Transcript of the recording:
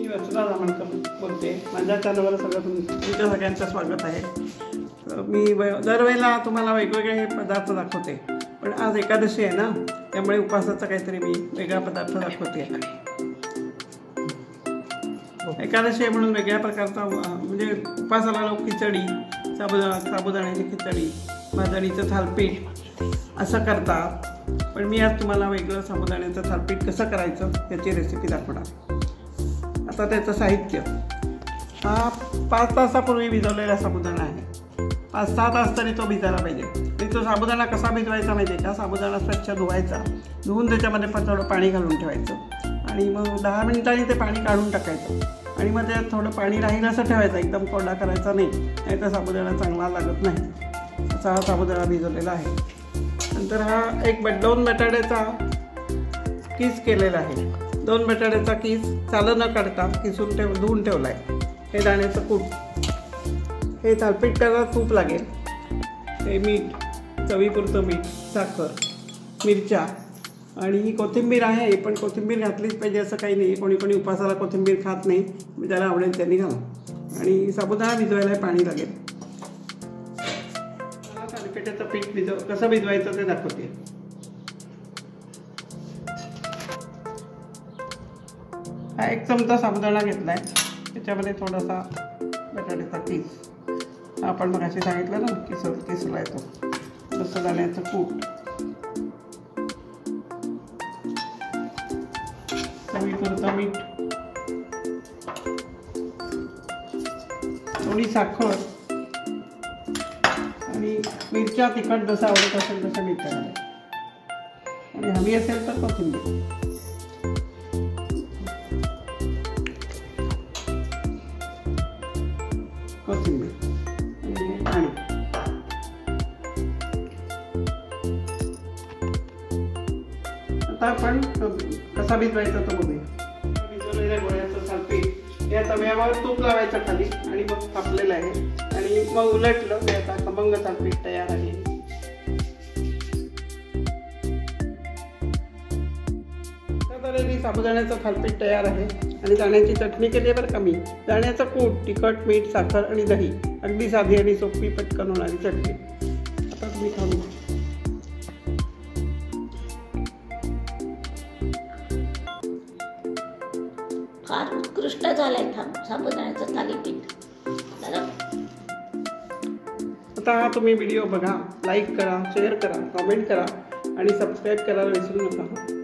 वसुधा जामणकर बोलते. माझ्या चॅनलवर तुमच्या सगळ्यांचं स्वागत आहे. मी दरवेळेला तुम्हाला वेगवेगळे हे पदार्थ दाखवते, पण आज एकादशी आहे ना, त्यामुळे उपवासाचा काहीतरी मी वेगळा पदार्थ दाखवते. एकादशी आहे म्हणून वेगळ्या प्रकारचा म्हणजे उपवासाला लोक खिचडी, साबुदाण्याची खिचडी, भाजणीचं थालपीठ असं करतात. पण मी आज तुम्हाला वेगळं साबुदाण्याचं थालपीठ कसं करायचं याची रेसिपी दाखवणार. आता त्याचं साहित्य, हा 5 तासापूर्वी भिजवलेला साबुदाणा आहे. 5-6 तास तरी तो भिजायला पाहिजे. आणि तो साबुदाणा कसा भिजवायचा माहिती आहे का? साबुदाणा स्वच्छ धुवायचा, धुवून त्याच्यामध्ये पण थोडं पाणी घालून ठेवायचं आणि मग 10 मिनिटांनी ते पाणी काढून टाकायचं आणि मग त्यात थोडं पाणी राहील असं ठेवायचं, एकदम कोरडा करायचा नाही, नाही तर साबुदाणा चांगला लागत नाही. असा हा साबुदाणा भिजवलेला आहे. नंतर हा 2 बटाट्याचा किस केलेला आहे. 2 बटाट्याचा किस सालं न काढता किसून धुवून ठेवला आहे. हे दाण्याचं कूट, हे थालपीठ करायला तूप लागेल, हे मीठ, चवीपुरतं मीठ, साखर, मिरच्या आणि ही कोथिंबीर आहे. पण कोथिंबीर घातलीच पाहिजे असं काही नाही. कोणी कोणी उपासाला कोथिंबीर खात नाही, ज्याला आवडेल त्यांनी घाला. आणि साबुदाणा भिजवायला पाणी लागेल. थालीपीठाचं पीठ कसं भिजवायचं ते दाखवते. हा 1 चमचा साबुदाणा घेतला आहे. त्याच्यामध्ये थोडासा बटाट्याचा किस, आपण मगाशी सांगितलं ना किसला येतो तसं, दाण्याचं कूट, चवीपुरतं मीठ, थोडी साखर आणि मिरच्या तिखट जसं आवडत असेल तसं मिरच्या घालायच्या आणि हवी असेल तर कोथिंबीर. आणि पाणी. आता आपण कसा भिजवायचा तो बघूया. भिजवलेल्या गोळ्याचं थालपीठ या तव्यावर तूप लावायचं खाली आणि मग तापलेलं आहे आणि मग उलटलं ते आता खमंग थालपीठ तयार आहे. साबुदाण्याचं थालपीठ तयार आहे आणि दाण्याची चटणी केली बरं का मी. दाण्याचं कूट, तिखट, मीठ, साखर आणि दही, अगदी साधी आणि सोपी पटकन होणारी चटणी. आता तुम्ही खाऊ. फार उत्कृष्ट झालंय साबुदाण्याचं थालीपीठ. आता हा तुम्ही व्हिडिओ बघा, लाईक करा, शेअर करा, कमेंट करा आणि सबस्क्राईब करायला विसरू नका.